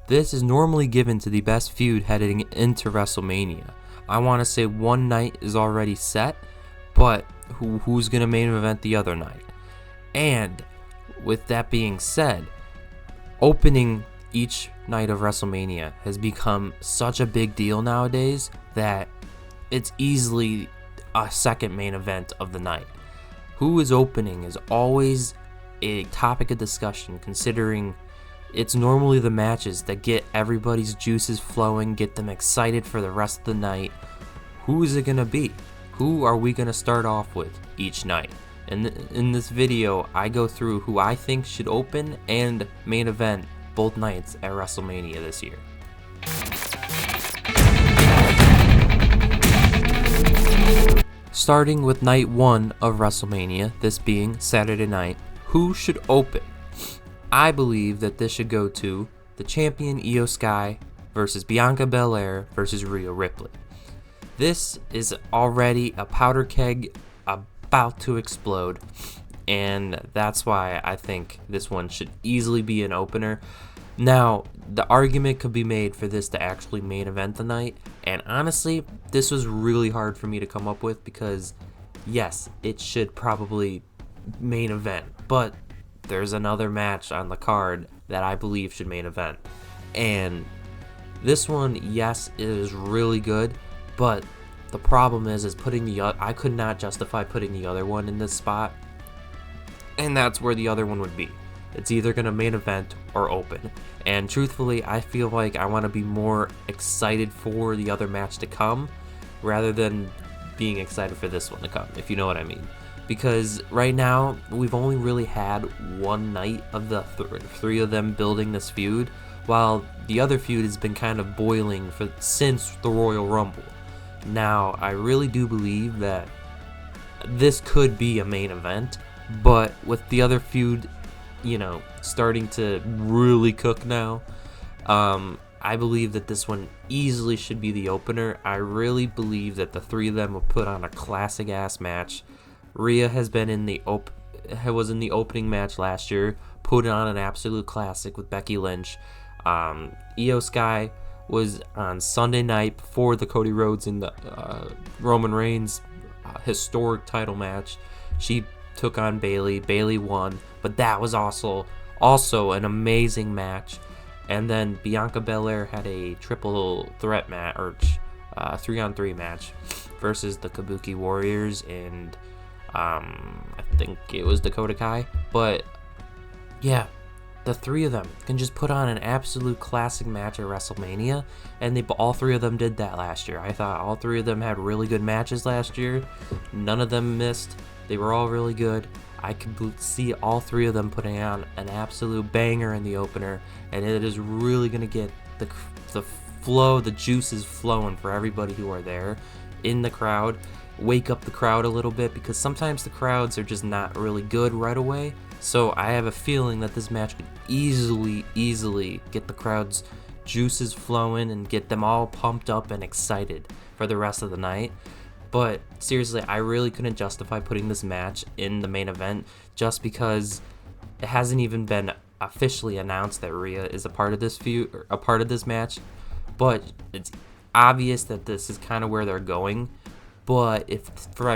This is normally given to the best feud heading into WrestleMania. I want to say one night is already set, but who's going to main event the other night? And with that being said, opening each night of WrestleMania has become such a big deal nowadays that it's easily a second main event of the night. Who is opening is always a topic of discussion, considering it's normally the matches that get everybody's juices flowing, get them excited for the rest of the night. Who is it going to be? Who are we going to start off with each night? And in this video, I go through who I think should open and main event both nights at WrestleMania this year. Starting with night 1 of WrestleMania, this being Saturday night, who should open? I believe that this should go to the champion Io Sky versus Bianca Belair versus Rhea Ripley. This is already a powder keg about to explode, and that's why I think this one should easily be an opener. Now, the argument could be made for this to actually main event the night, and honestly, this was really hard for me to come up with because, yes, it should probably main event, but there's another match on the card that I believe should main event. And this one, yes, it is really good, but the problem is I could not justify putting the other one in this spot, and that's where the other one would be. It's either going to main event or open. And truthfully, I feel like I want to be more excited for the other match to come rather than being excited for this one to come, if you know what I mean. Because right now, we've only really had one night of the three of them building this feud, while the other feud has been kind of boiling since the Royal Rumble. Now, I really do believe that this could be a main event, but with the other feud, starting to really cook now, I believe that this one easily should be the opener. I really believe that the three of them will put on a classic ass match. Rhea was in the opening match last year, put on an absolute classic with Becky Lynch. Io Sky was on Sunday night before the Cody Rhodes and the Roman Reigns historic title match. She took on Bayley. Bayley won, but that was also an amazing match. And then Bianca Belair had a triple threat match, or 3-on-3 match, versus the Kabuki Warriors and I think it was Dakota Kai. But yeah, the three of them can just put on an absolute classic match at WrestleMania, and all three of them did that last year. I thought all three of them had really good matches last year. None of them missed. They were all really good. I could see all three of them putting on an absolute banger in the opener, and it is really going to get the flow, the juices flowing for everybody who are there in the crowd. Wake up the crowd a little bit, because sometimes the crowds are just not really good right away. So I have a feeling that this match could easily get the crowd's juices flowing and get them all pumped up and excited for the rest of the night. But seriously, I really couldn't justify putting this match in the main event just because it hasn't even been officially announced that Rhea is a part of this feud, or a part of this match. But it's obvious that this is kind of where they're going. But if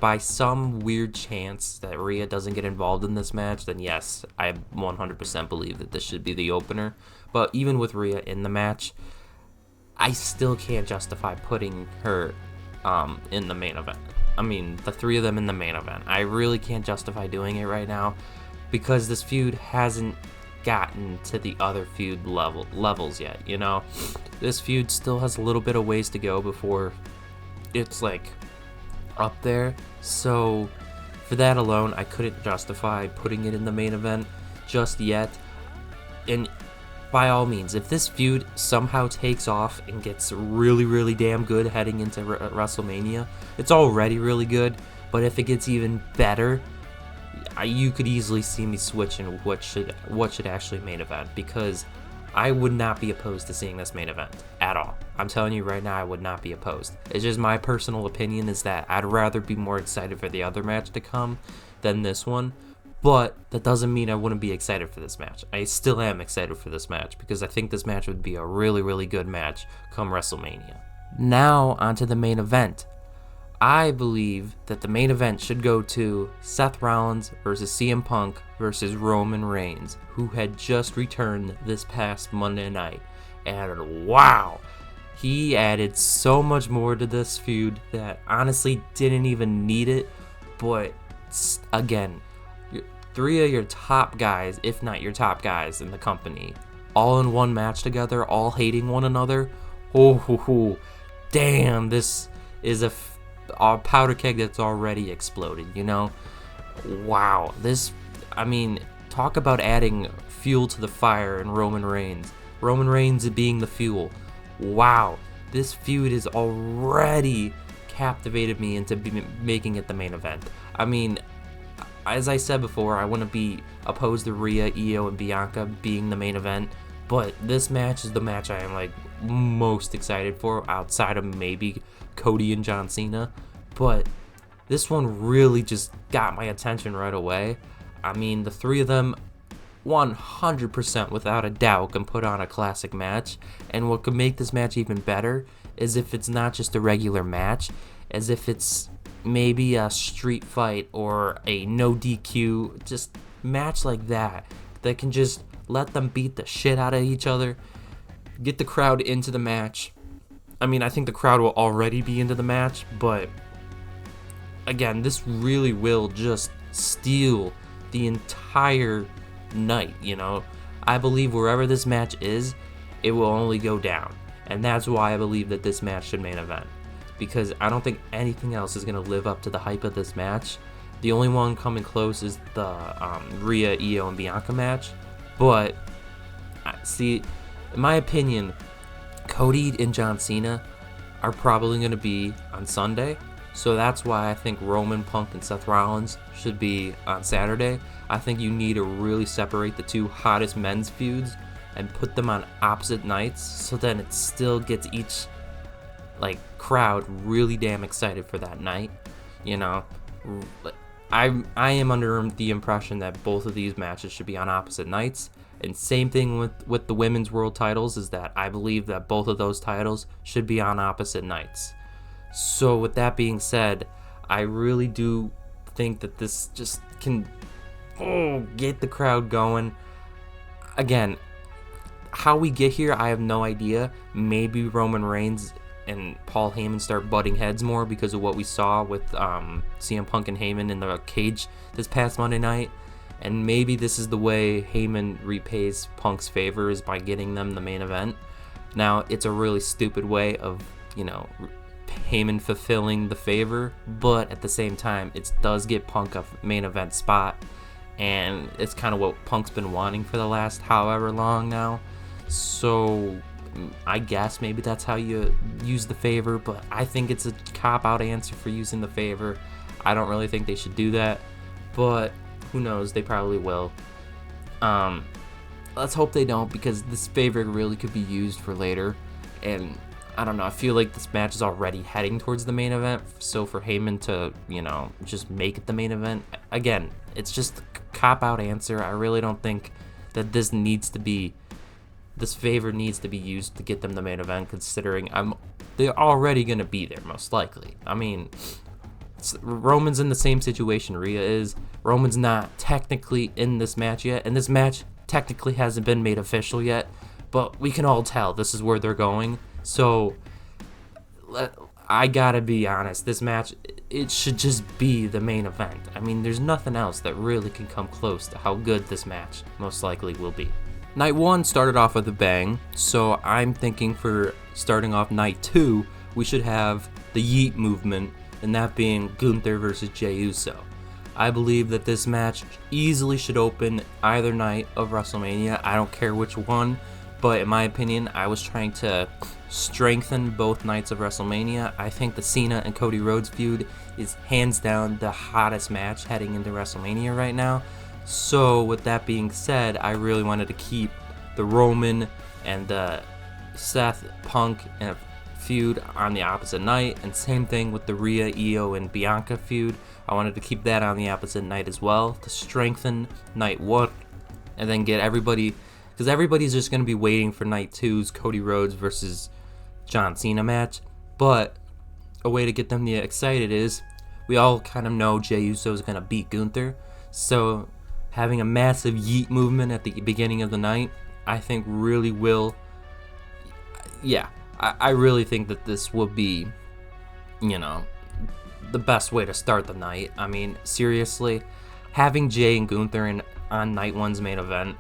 by some weird chance that Rhea doesn't get involved in this match, then yes, I 100% believe that this should be the opener. But even with Rhea in the match, I still can't justify putting her in the main event. I mean, the three of them in the main event. I really can't justify doing it right now because this feud hasn't gotten to the other feud levels yet, This feud still has a little bit of ways to go before it's like up there. So for that alone, I couldn't justify putting it in the main event just yet. And by all means, if this feud somehow takes off and gets really damn good heading into WrestleMania, it's already really good, but if it gets even better, you could easily see me switching what should actually main event, because I would not be opposed to seeing this main event at all. I'm telling you right now, I would not be opposed. It's just my personal opinion is that I'd rather be more excited for the other match to come than this one. But that doesn't mean I wouldn't be excited for this match. I still am excited for this match because I think this match would be a really, really good match come WrestleMania. Now, onto the main event. I believe that the main event should go to Seth Rollins versus CM Punk versus Roman Reigns, who had just returned this past Monday night. And wow, he added so much more to this feud that honestly didn't even need it. But again, three of your top guys, if not your top guys in the company, all in one match together, all hating one another. Oh, damn, this is a powder keg that's already exploded, you know? Wow, talk about adding fuel to the fire in Roman Reigns. Roman Reigns being the fuel. Wow, this feud has already captivated me into making it the main event. I mean, as I said before, I wouldn't be opposed to Rhea, Io, and Bianca being the main event, but this match is the match I am most excited for, outside of maybe Cody and John Cena. But this one really just got my attention right away. I mean, the three of them 100% without a doubt can put on a classic match, and what could make this match even better is if it's not just a regular match, as if it's maybe a street fight or a no DQ, just match like that can just let them beat the shit out of each other, get the crowd into the match. I mean, I think the crowd will already be into the match, but again, this really will just steal the entire night, you know? I believe wherever this match is, it will only go down, and that's why I believe that this match should main event, because I don't think anything else is going to live up to the hype of this match. The only one coming close is the Rhea, Io, and Bianca match, but see, in my opinion, Cody and John Cena are probably going to be on Sunday, so that's why I think Roman, Punk, and Seth Rollins should be on Saturday. I think you need to really separate the two hottest men's feuds and put them on opposite nights, so then it still gets each crowd really damn excited for that night. You know, I am under the impression that both of these matches should be on opposite nights. And same thing with the women's world titles, is that I believe that both of those titles should be on opposite nights. So with that being said, I really do think that this just can get the crowd going. Again, how we get here, I have no idea. Maybe Roman Reigns and Paul Heyman start butting heads more because of what we saw with CM Punk and Heyman in the cage this past Monday night. And maybe this is the way Heyman repays Punk's favor, is by getting them the main event. Now, it's a really stupid way of, Heyman fulfilling the favor, but at the same time, it does get Punk a main event spot, and it's kind of what Punk's been wanting for the last however long now. So I guess maybe that's how you use the favor, but I think it's a cop-out answer for using the favor. I don't really think they should do that, but who knows, they probably will. Let's hope they don't, because this favor really could be used for later, and I don't know, I feel like this match is already heading towards the main event, so for Heyman to, just make it the main event, again, it's just a cop-out answer. I really don't think that this favor needs to be used to get them the main event, considering they're already going to be there, most likely. I mean, Roman's in the same situation Rhea is. Roman's not technically in this match yet, and this match technically hasn't been made official yet, but we can all tell this is where they're going. So I gotta be honest, this match, it should just be the main event. I mean, there's nothing else that really can come close to how good this match most likely will be. Night 1 started off with a bang, so I'm thinking for starting off night 2, we should have the Yeet movement, and that being Gunther versus Jey Uso. I believe that this match easily should open either night of WrestleMania. I don't care which one, but in my opinion, I was trying to strengthen both nights of WrestleMania. I think the Cena and Cody Rhodes feud is hands down the hottest match heading into WrestleMania right now. So with that being said, I really wanted to keep the Roman and the Seth, Punk, and feud on the opposite night, and same thing with the Rhea, Io, and Bianca feud. I wanted to keep that on the opposite night as well to strengthen night 1, and then get everybody, because everybody's just going to be waiting for night 2's Cody Rhodes versus John Cena match. But a way to get them excited is we all kind of know Jey Uso is going to beat Gunther, so having a massive yeet movement at the beginning of the night, I think really will, I really think that this will be, the best way to start the night. I mean, seriously, having Jey and Gunther on night 1's main event,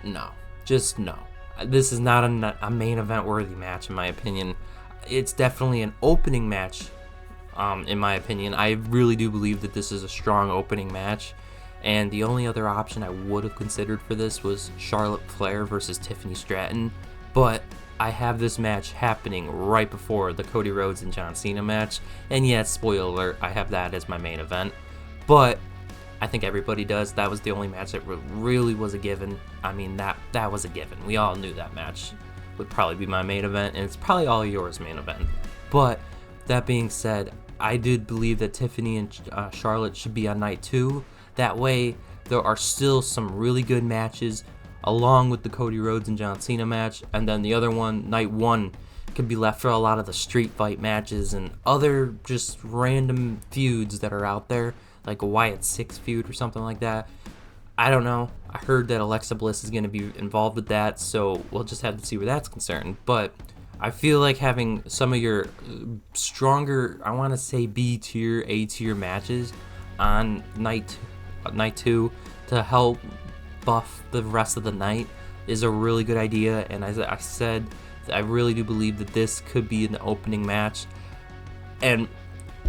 no. This is not a main event worthy match in my opinion. It's definitely an opening match, in my opinion. I really do believe that this is a strong opening match. And the only other option I would have considered for this was Charlotte Flair versus Tiffany Stratton. But I have this match happening right before the Cody Rhodes and John Cena match. And yes, spoiler alert, I have that as my main event. But I think everybody does. That was the only match that really was a given. I mean, that was a given. We all knew that match would probably be my main event. And it's probably all yours main event. But that being said, I did believe that Tiffany and Charlotte should be on night 2. That way, there are still some really good matches along with the Cody Rhodes and John Cena match. And then the other one, night 1, could be left for a lot of the street fight matches and other just random feuds that are out there, like a Wyatt 6 feud or something like that. I don't know. I heard that Alexa Bliss is going to be involved with that, so we'll just have to see where that's concerned. But I feel like having some of your stronger, I want to say B tier, A tier matches on night 2 to help buff the rest of the night is a really good idea. And as I said, I really do believe that this could be an opening match. And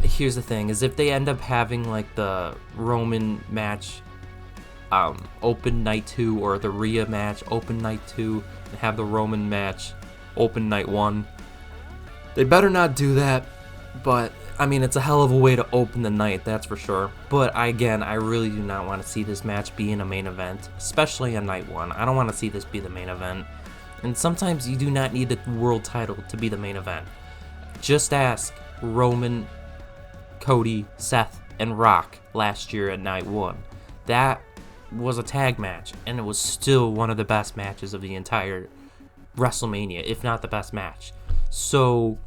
here's the thing, is if they end up having like the Roman match open night 2, or the Rhea match open night 2, and have the Roman match open night 1, they better not do that. But I mean, it's a hell of a way to open the night, that's for sure. But I really do not want to see this match be in a main event, especially on night 1. I don't want to see this be the main event. And sometimes you do not need the world title to be the main event. Just ask Roman, Cody, Seth, and Rock last year at night 1. That was a tag match, and it was still one of the best matches of the entire WrestleMania, if not the best match. So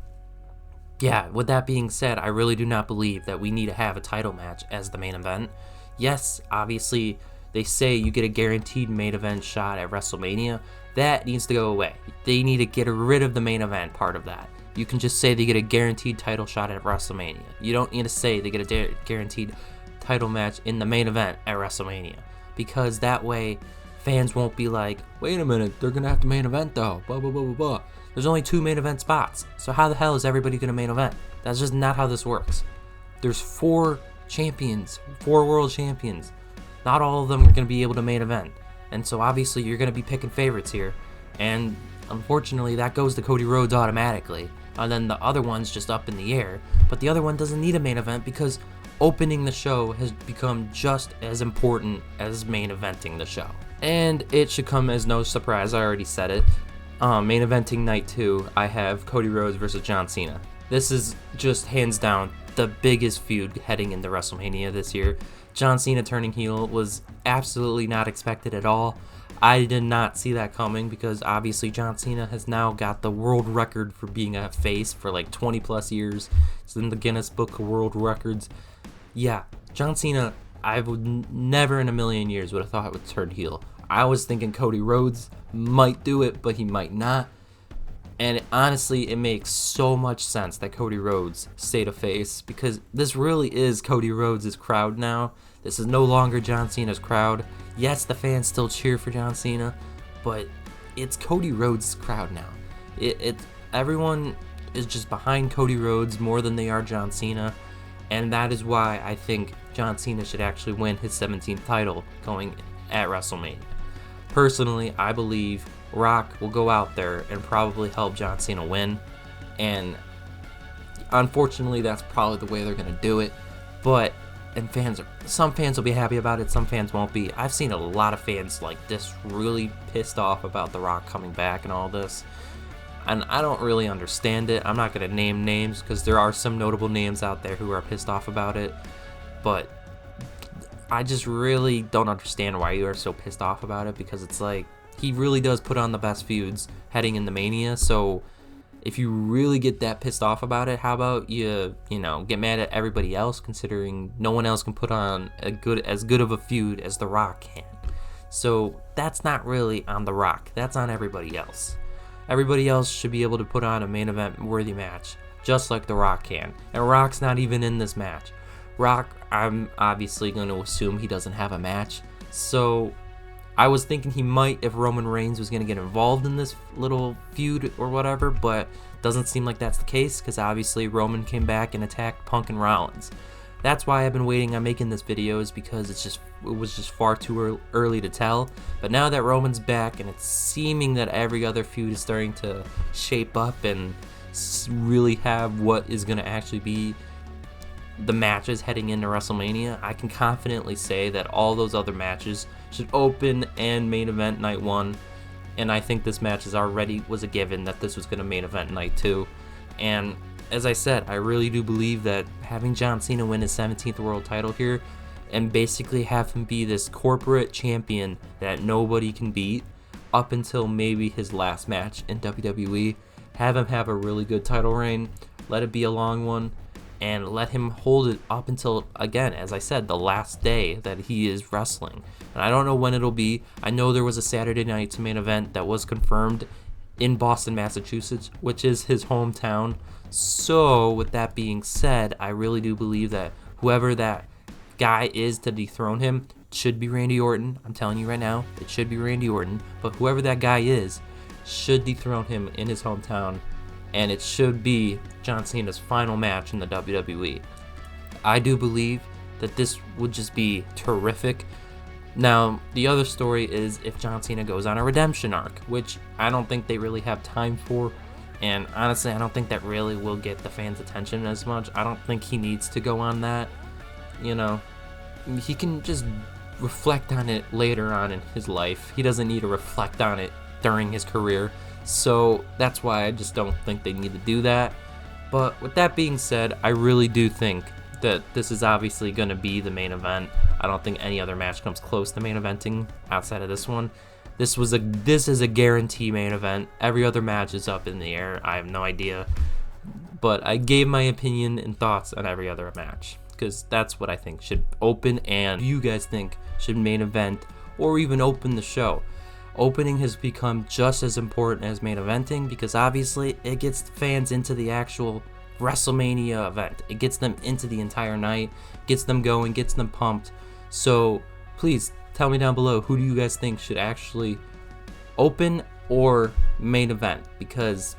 yeah, with that being said, I really do not believe that we need to have a title match as the main event. Yes, obviously, they say you get a guaranteed main event shot at WrestleMania. That needs to go away. They need to get rid of the main event part of that. You can just say they get a guaranteed title shot at WrestleMania. You don't need to say they get a guaranteed title match in the main event at WrestleMania. Because that way, fans won't be like, wait a minute, they're going to have the main event though, blah, blah, blah, blah, blah. There's only 2 main event spots, so how the hell is everybody going to main event? That's just not how this works. There's 4 champions, 4 world champions. Not all of them are going to be able to main event. And so obviously you're going to be picking favorites here. And unfortunately that goes to Cody Rhodes automatically. And then the other one's just up in the air. But the other one doesn't need a main event because opening the show has become just as important as main eventing the show. And it should come as no surprise, I already said it. Main eventing night 2, I have Cody Rhodes versus John Cena. This is just hands down the biggest feud heading into WrestleMania this year. John Cena turning heel was absolutely not expected at all. I did not see that coming because obviously John Cena has now got the world record for being a face for like 20 plus years. It's in the Guinness Book of World Records. Yeah, John Cena, I would never in a million years would have thought would turn heel. I was thinking Cody Rhodes might do it, but he might not. And honestly, it makes so much sense that Cody Rhodes stayed a face because this really is Cody Rhodes' crowd now. This is no longer John Cena's crowd. Yes, the fans still cheer for John Cena, but it's Cody Rhodes' crowd now. Everyone is just behind Cody Rhodes more than they are John Cena, and that is why I think John Cena should actually win his 17th title going at WrestleMania. Personally, I believe Rock will go out there and probably help John Cena win, and unfortunately that's probably the way they're going to do it. But some fans will be happy about it, some fans won't be. I've seen a lot of fans like this really pissed off about The Rock coming back and all this. and I don't really understand it. I'm not going to name names because there are some notable names out there who are pissed off about it, but I just really don't understand why you are so pissed off about it, because it's like, he really does put on the best feuds heading into Mania. So if you really get that pissed off about it, how about you get mad at everybody else, considering no one else can put on as good of a feud as The Rock can. So that's not really on The Rock, that's on everybody else. Everybody else should be able to put on a main event worthy match, just like The Rock can. And Rock's not even in this match. Rock, I'm obviously going to assume he doesn't have a match. So I was thinking he might if Roman Reigns was going to get involved in this little feud or whatever, but doesn't seem like that's the case, because obviously Roman came back and attacked Punk and Rollins. That's why I've been waiting on making this video, is because it was just far too early to tell. But now that Roman's back and it's seeming that every other feud is starting to shape up and really have what is going to actually be the matches heading into WrestleMania, I can confidently say that all those other matches should open and main event night 1, and I think this match was a given that this was going to main event night 2. And as I said, I really do believe that having John Cena win his 17th world title here and basically have him be this corporate champion that nobody can beat up until maybe his last match in WWE, have him have a really good title reign, let it be a long one, and let him hold it up until, again, as I said, the last day that he is wrestling. And I don't know when it'll be. I know there was a Saturday night main event that was confirmed in Boston, Massachusetts, which is his hometown. So with that being said, I really do believe that whoever that guy is to dethrone him should be Randy Orton. I'm telling you right now, it should be Randy Orton. But whoever that guy is should dethrone him in his hometown, and it should be John Cena's final match in the WWE. I do believe that this would just be terrific. Now, the other story is if John Cena goes on a redemption arc, which I don't think they really have time for, and honestly, I don't think that really will get the fans' attention as much. I don't think he needs to go on that. He can just reflect on it later on in his life. He doesn't need to reflect on it during his career. So that's why I just don't think they need to do that. But with that being said, I really do think that this is obviously going to be the main event. I don't think any other match comes close to main eventing outside of this one. This is a guarantee main event. Every other match is up in the air. I have no idea. But I gave my opinion and thoughts on every other match, because that's what I think should open and you guys think should main event or even open the show. Opening has become just as important as main eventing, because obviously it gets fans into the actual WrestleMania event. It gets them into the entire night, gets them going, gets them pumped. So please tell me down below, who do you guys think should actually open or main event? Because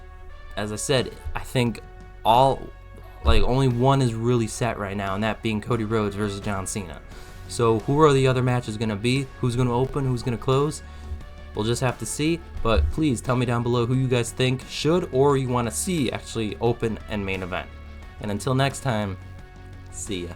as I said, I think only one is really set right now, and that being Cody Rhodes versus John Cena. So who are the other matches going to be? Who's going to open? Who's going to close? We'll just have to see, but please tell me down below who you guys think should or you want to see actually open and main event. And until next time, see ya.